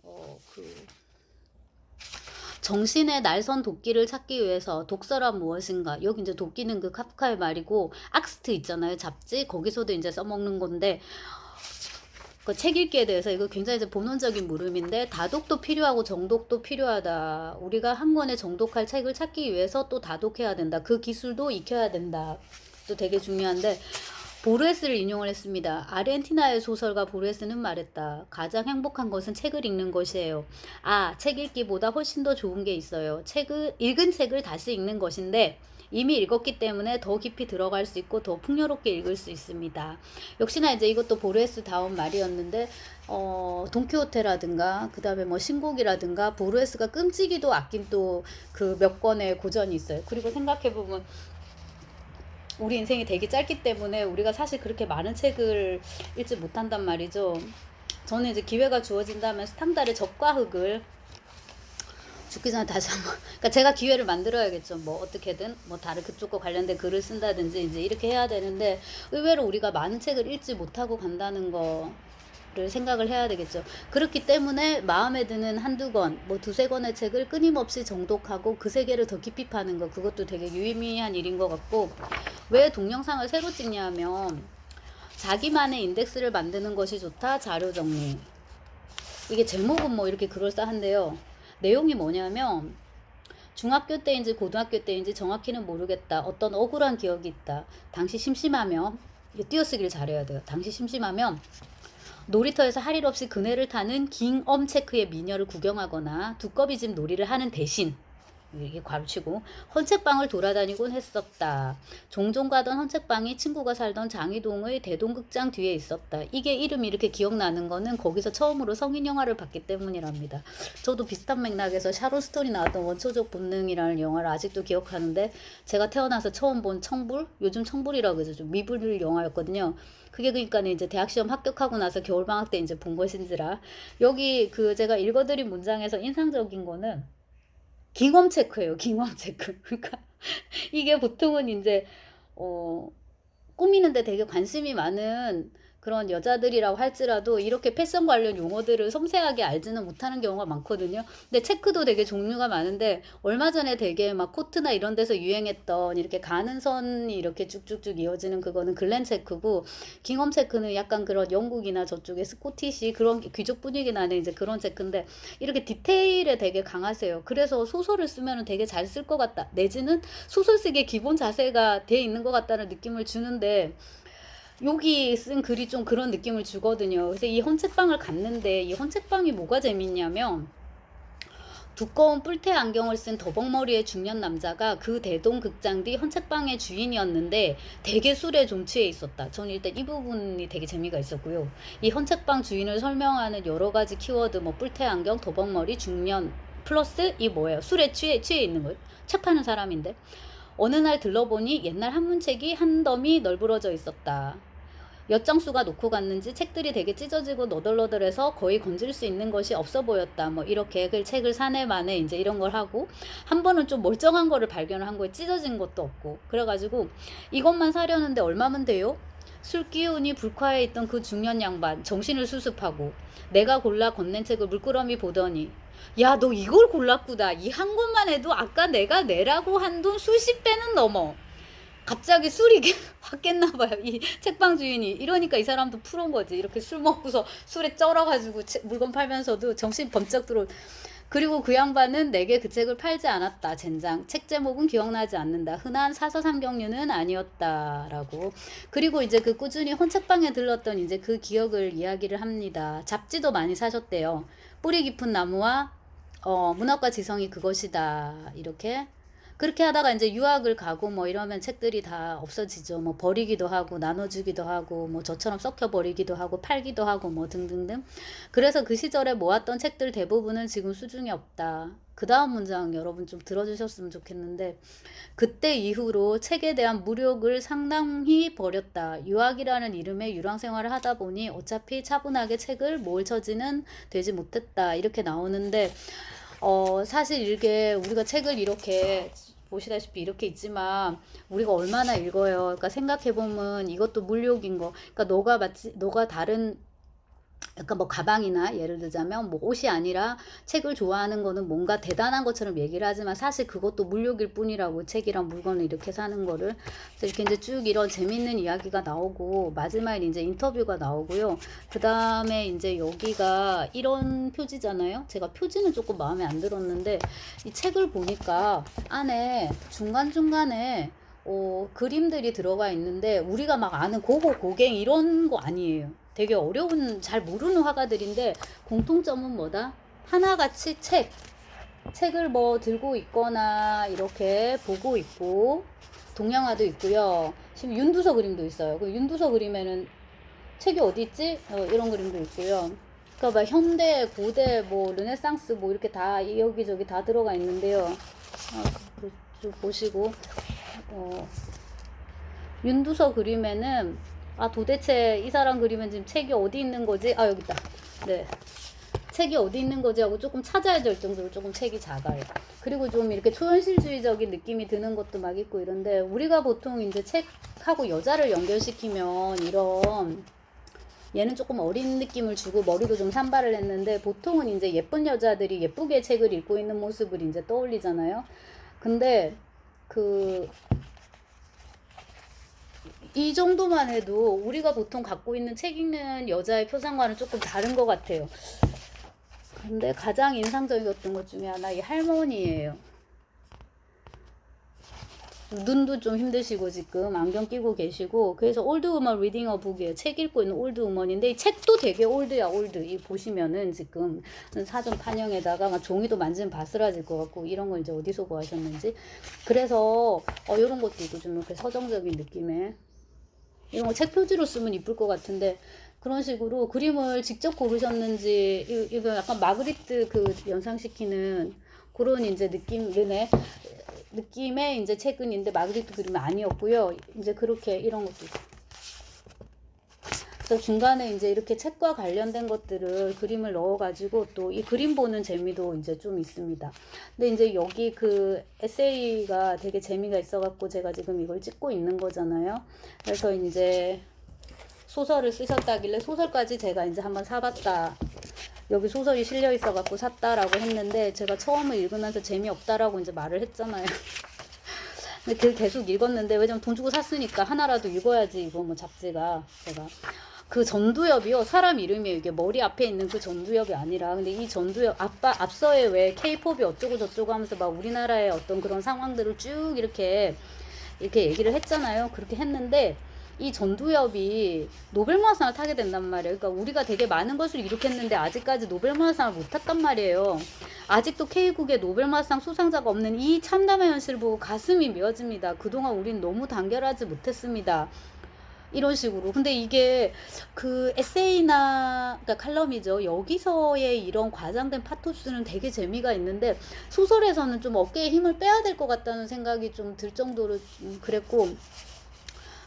그 정신의 날선 도끼를 찾기 위해서 독서란 무엇인가. 여기 이제 도끼는 그 카프카의 말이고, 악스트 있잖아요. 잡지. 거기서도 이제 써먹는 건데, 그 책 읽기에 대해서 이거 굉장히 이제 본원적인 물음인데, 다독도 필요하고 정독도 필요하다. 우리가 한 권에 정독할 책을 찾기 위해서 또 다독해야 된다. 그 기술도 익혀야 된다. 또 되게 중요한데, 보르헤스를 인용을 했습니다. 아르헨티나의 소설가 보르헤스는 말했다. 가장 행복한 것은 책을 읽는 것이에요. 책 읽기보다 훨씬 더 좋은 게 있어요. 읽은 책을 다시 읽는 것인데, 이미 읽었기 때문에 더 깊이 들어갈 수 있고 더 풍요롭게 읽을 수 있습니다. 역시나 이제 이것도 보르헤스 다운 말이었는데, 돈키호테라든가 그 다음에 뭐 신곡이라든가 보르헤스가 끔찍이도 아낀 또 그 몇 권의 고전이 있어요. 그리고 생각해보면 우리 인생이 되게 짧기 때문에 우리가 사실 그렇게 많은 책을 읽지 못한단 말이죠. 저는 이제 기회가 주어진다면 스탕달의 적과 흙을 죽기 전에 다시 한번, 그러니까 제가 기회를 만들어야겠죠. 뭐 어떻게든 뭐 다른 그쪽과 관련된 글을 쓴다든지 이제 이렇게 해야 되는데, 의외로 우리가 많은 책을 읽지 못하고 간다는 거를 생각을 해야 되겠죠. 그렇기 때문에 마음에 드는 한두 권, 뭐 두세 권의 책을 끊임없이 정독하고 그 세계를 더 깊이 파는 거, 그것도 되게 유의미한 일인 것 같고, 왜 동영상을 새로 찍냐면 자기만의 인덱스를 만드는 것이 좋다. 자료 정리. 이게 제목은 뭐 이렇게 그럴싸한데요. 내용이 뭐냐면, 중학교 때인지 고등학교 때인지 정확히는 모르겠다. 어떤 억울한 기억이 있다. 당시 심심하면, 이게 띄어쓰기를 잘해야 돼요. 당시 심심하면 놀이터에서 할 일 없이 그네를 타는 깅엄체크의 미녀를 구경하거나 두꺼비 집 놀이를 하는 대신, 이게 괄호치고, 헌책방을 돌아다니곤 했었다. 종종 가던 헌책방이 친구가 살던 장이동의 대동극장 뒤에 있었다. 이게 이름이 이렇게 기억나는 거는 거기서 처음으로 성인 영화를 봤기 때문이랍니다. 저도 비슷한 맥락에서 샤론 스톤이 나왔던 원초적 본능이라는 영화를 아직도 기억하는데, 제가 태어나서 처음 본 청불? 요즘 청불이라고 해서 좀 미불 영화였거든요. 그게 그러니까 이제 대학 시험 합격하고 나서 겨울방학 때 이제 본 것인지라, 여기 그 제가 읽어드린 문장에서 인상적인 거는 깅엄 체크예요. 깅엄 체크. 그러니까 이게 보통은 이제 어 꾸미는데 되게 관심이 많은 그런 여자들이라고 할지라도 이렇게 패션 관련 용어들을 섬세하게 알지는 못하는 경우가 많거든요. 근데 체크도 되게 종류가 많은데, 얼마 전에 되게 막 코트나 이런 데서 유행했던 이렇게 가는 선이 이렇게 쭉쭉쭉 이어지는 그거는 글렌 체크고, 깅엄 체크는 약간 그런 영국이나 저쪽에 스코티시 그런 귀족 분위기 나는 이제 그런 체크인데, 이렇게 디테일에 되게 강하세요. 그래서 소설을 쓰면 되게 잘 쓸 것 같다, 내지는 소설 쓰기의 기본 자세가 돼 있는 것 같다는 느낌을 주는데, 여기 쓴 글이 좀 그런 느낌을 주거든요. 그래서 이 헌책방을 갔는데, 이 헌책방이 뭐가 재밌냐면, 두꺼운 뿔테 안경을 쓴 더벅머리의 중년 남자가 그 대동극장 뒤 헌책방의 주인이었는데 되게 술에 좀 취해 있었다. 저는 일단 이 부분이 되게 재미가 있었고요. 이 헌책방 주인을 설명하는 여러 가지 키워드, 뭐 뿔테 안경, 더벅머리, 중년 플러스 이 뭐예요? 술에 취해 있는 거예요. 책 파는 사람인데. 어느 날 들러보니 옛날 한문책이 한 더미 널브러져 있었다. 엿장수가 놓고 갔는지 책들이 되게 찢어지고 너덜너덜해서 거의 건질 수 있는 것이 없어 보였다. 뭐 이렇게 그 책을 사내 만에 이제 이런 걸 하고, 한 번은 좀 멀쩡한 거를 발견을 한 거에 찢어진 것도 없고, 그래가지고 이것만 사려는데 얼마면 돼요? 술 기운이 불쾌해 있던 그 중년 양반 정신을 수습하고 내가 골라 건넨 책을 물끄러미 보더니, 야, 너 이걸 골랐구나. 이 한 권만 해도 아까 내가 내라고 한 돈 수십 배는 넘어. 갑자기 술이 확 깼나 봐요. 이 책방 주인이. 이러니까 이 사람도 프로인 거지. 이렇게 술 먹고서 술에 쩔어가지고 물건 팔면서도 정신 번쩍 들어. 그리고 그 양반은 내게 그 책을 팔지 않았다. 젠장. 책 제목은 기억나지 않는다. 흔한 사서삼경류는 아니었다라고. 그리고 이제 그 꾸준히 헌책방에 들렀던 이제 그 기억을 이야기를 합니다. 잡지도 많이 사셨대요. 뿌리 깊은 나무와 문학과 지성이 그것이다. 이렇게. 그렇게 하다가 이제 유학을 가고 뭐 이러면 책들이 다 없어지죠. 뭐 버리기도 하고 나눠주기도 하고 뭐 저처럼 썩혀 버리기도 하고 팔기도 하고 뭐 등등등. 그래서 그 시절에 모았던 책들 대부분은 지금 수중에 없다. 그 다음 문장 여러분 좀 들어주셨으면 좋겠는데, 그때 이후로 책에 대한 무력을 상당히 버렸다. 유학이라는 이름의 유랑 생활을 하다 보니 어차피 차분하게 책을 모을 처지는 되지 못했다. 이렇게 나오는데, 사실 이게 우리가 책을 이렇게 보시다시피 이렇게 있지만 우리가 얼마나 읽어요. 그러니까 생각해보면 이것도 물욕인 거. 그러니까 너가 다른 약간 뭐 가방이나 예를 들자면 뭐 옷이 아니라 책을 좋아하는 거는 뭔가 대단한 것처럼 얘기를 하지만 사실 그것도 물욕일 뿐이라고, 책이랑 물건을 이렇게 사는 거를. 그래서 이렇게 이제 쭉 이런 재밌는 이야기가 나오고 마지막에 이제 인터뷰가 나오고요. 그 다음에 이제 여기가 이런 표지잖아요. 제가 표지는 조금 마음에 안 들었는데 이 책을 보니까 안에 중간중간에 그림들이 들어가 있는데 우리가 막 아는 고고 고갱 이런 거 아니에요. 되게 어려운, 잘 모르는 화가들인데 공통점은 뭐다? 하나같이 책을 뭐 들고 있거나 이렇게 보고 있고, 동양화도 있고요. 지금 윤두서 그림도 있어요. 그 윤두서 그림에는 책이 어디 있지? 이런 그림도 있고요. 그러니까 막 현대, 고대, 뭐 르네상스 뭐 이렇게 다 여기저기 다 들어가 있는데요. 좀 보시고 윤두서 그림에는 도대체 이 사람 그림은 지금 책이 어디 있는 거지? 여기 있다. 네. 책이 어디 있는 거지 하고 조금 찾아야 될 정도로 조금 책이 작아요. 그리고 좀 이렇게 초현실주의적인 느낌이 드는 것도 막 있고 이런데, 우리가 보통 이제 책하고 여자를 연결시키면 이런, 얘는 조금 어린 느낌을 주고 머리도 좀 산발을 했는데 보통은 이제 예쁜 여자들이 예쁘게 책을 읽고 있는 모습을 이제 떠올리잖아요. 근데 이 정도만 해도 우리가 보통 갖고 있는 책 읽는 여자의 표상과는 조금 다른 것 같아요. 근데 가장 인상적이었던 것 중에 하나 이 할머니예요. 눈도 좀 힘드시고 지금 안경 끼고 계시고, 그래서 올드 우먼 리딩 어 북이에요. 책 읽고 있는 올드 우먼인데 이 책도 되게 올드야. 올드. 이 보시면은 지금 사전 판형에다가 막 종이도 만지면 바스라질 것 같고, 이런 걸 이제 어디서 구하셨는지. 그래서 이런 것도 있고 좀 이렇게 서정적인 느낌의, 이런 거 책 표지로 쓰면 이쁠 것 같은데 그런 식으로 그림을 직접 고르셨는지, 이거 약간 마그리트 그 연상시키는 그런 이제 느낌의 이제 책은 마그리트 그림은 아니었고요. 이제 그렇게 이런 것도 있고. 그래서 중간에 이제 이렇게 책과 관련된 것들을 그림을 넣어가지고 또 이 그림 보는 재미도 이제 좀 있습니다. 근데 이제 여기 그 에세이가 되게 재미가 있어갖고 제가 지금 이걸 찍고 있는 거잖아요. 그래서 이제 소설을 쓰셨다길래 소설까지 제가 이제 한번 사봤다. 여기 소설이 실려 있어갖고 샀다라고 했는데 제가 처음을 읽으면서 재미없다라고 이제 말을 했잖아요. 근데 그 계속 읽었는데, 왜냐면 돈 주고 샀으니까 하나라도 읽어야지, 이거 뭐 잡지가. 제가 그 전두엽이요, 사람 이름이에요. 이게 머리 앞에 있는 그 전두엽이 아니라, 근데 이 전두엽 앞서에 왜 케이팝이 어쩌고 저쩌고 하면서 막 우리나라의 어떤 그런 상황들을 쭉 이렇게 얘기를 했잖아요. 그렇게 했는데 이 전두엽이 노벨문학상을 타게 된단 말이에요. 그러니까 우리가 되게 많은 것을 이룩했는데 아직까지 노벨문학상을 못 탔단 말이에요. 아직도 K국에 노벨문학상 수상자가 없는 이 참담한 현실을 보고 가슴이 메어집니다. 그동안 우린 너무 단결하지 못했습니다. 이런 식으로. 근데 이게 그 에세이나, 그러니까 칼럼이죠. 여기서의 이런 과장된 파토스는 되게 재미가 있는데 소설에서는 좀 어깨에 힘을 빼야 될 것 같다는 생각이 좀 들 정도로 그랬고,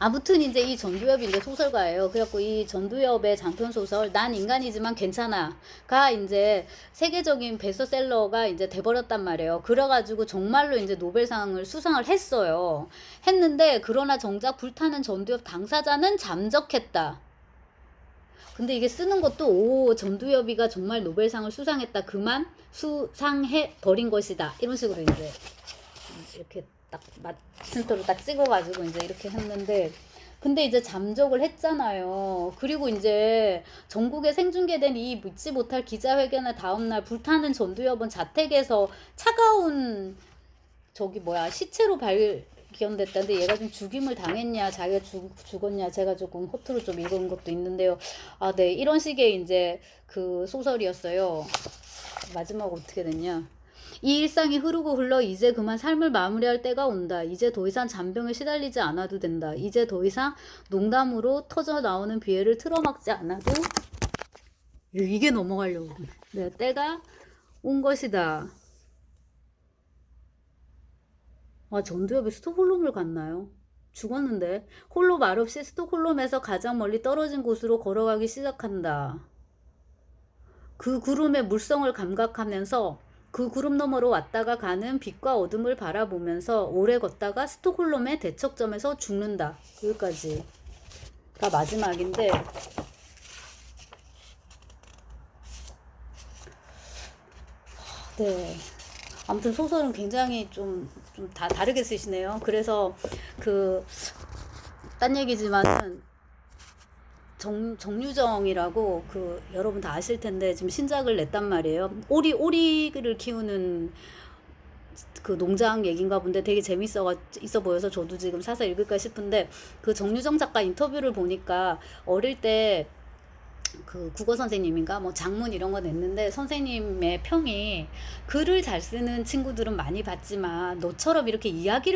아무튼 이제 이 전두엽이 이제 소설가예요. 그래갖고 이 전두엽의 장편 소설 난 인간이지만 괜찮아가 이제 세계적인 베스트셀러가 이제 돼버렸단 말이에요. 그래가지고 정말로 이제 노벨상을 수상을 했어요. 했는데 그러나 정작 불타는 전두엽 당사자는 잠적했다. 근데 이게 쓰는 것도 전두엽이가 정말 노벨상을 수상했다. 그만 수상해 버린 것이다. 이런 식으로 이제 이렇게 딱 마침표로 딱 찍어가지고 이제 이렇게 했는데, 근데 이제 잠적을 했잖아요. 그리고 이제 전국에 생중계된 이 믿지 못할 기자회견의 다음날 불타는 전두엽은 자택에서 차가운 시체로 발견됐다는데, 얘가 좀 죽임을 당했냐 자기가 죽었냐, 제가 조금 허투루 좀 읽은 것도 있는데요. 네, 이런 식의 이제 그 소설이었어요. 마지막 어떻게 됐냐. 이 일상이 흐르고 흘러 이제 그만 삶을 마무리할 때가 온다. 이제 더 이상 잔병에 시달리지 않아도 된다. 이제 더 이상 농담으로 터져 나오는 비애를 틀어막지 않아도, 이게 넘어가려고. 네, 때가 온 것이다. 전두엽이 스톡홀름을 갔나요? 죽었는데. 홀로 말없이 스톡홀름에서 가장 멀리 떨어진 곳으로 걸어가기 시작한다. 그 구름의 물성을 감각하면서 그 구름 너머로 왔다가 가는 빛과 어둠을 바라보면서 오래 걷다가 스톡홀름의 대척점에서 죽는다. 여기까지가 마지막인데, 네. 아무튼 소설은 굉장히 좀 다 다르게 쓰시네요. 그래서 그 딴 얘기지만은 정유정이라고 그 여러분 다 아실 텐데 지금 신작을 냈단 말이에요. 오리를 키우는 그 농장 얘기인가 본데 되게 있어 보여서 저도 지금 사서 읽을까 싶은데, 그 정유정 작가 인터뷰를 보니까 어릴 때 그 국어 선생님인가 뭐 장문 이런 거 냈는데 선생님의 평이, 글을 잘 쓰는 친구들은 많이 봤지만 너처럼 이렇게 이야기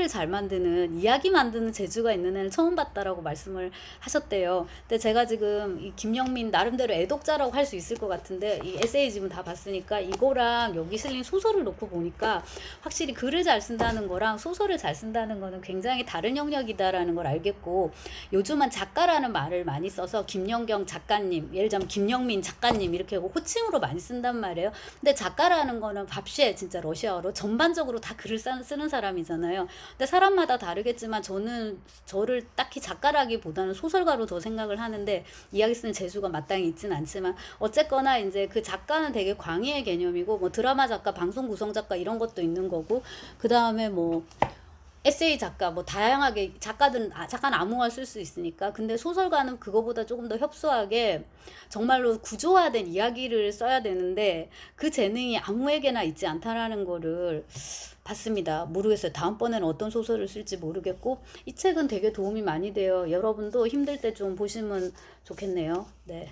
만드는 재주가 있는 애는 처음 봤다라고 말씀을 하셨대요. 근데 제가 지금 이 김영민 나름대로 애독자라고 할 수 있을 것 같은데, 이 에세이집은 다 봤으니까 이거랑 여기 실린 소설을 놓고 보니까 확실히 글을 잘 쓴다는 거랑 소설을 잘 쓴다는 거는 굉장히 다른 영역이다라는 걸 알겠고, 요즘은 작가라는 말을 많이 써서 김연경 작가님, 예를 들자면 김영민 작가님 이렇게 하고 호칭으로 많이 쓴단 말이에요. 근데 작가라는 거는 밥시에 진짜 러시아어로 전반적으로 다 글을 쓰는 사람이잖아요. 근데 사람마다 다르겠지만 저는 저를 딱히 작가라기보다는 소설가로 더 생각을 하는데, 이야기 쓰는 재주가 마땅히 있진 않지만 어쨌거나 이제 그 작가는 되게 광의의 개념이고, 뭐 드라마 작가, 방송 구성 작가 이런 것도 있는 거고, 그 다음에 뭐 에세이 작가, 뭐 다양하게 작가는 아무거나 쓸 수 있으니까. 근데 소설가는 그거보다 조금 더 협소하게 정말로 구조화된 이야기를 써야 되는데, 그 재능이 아무에게나 있지 않다라는 거를 봤습니다. 모르겠어요. 다음번에는 어떤 소설을 쓸지 모르겠고, 이 책은 되게 도움이 많이 돼요. 여러분도 힘들 때 좀 보시면 좋겠네요. 네.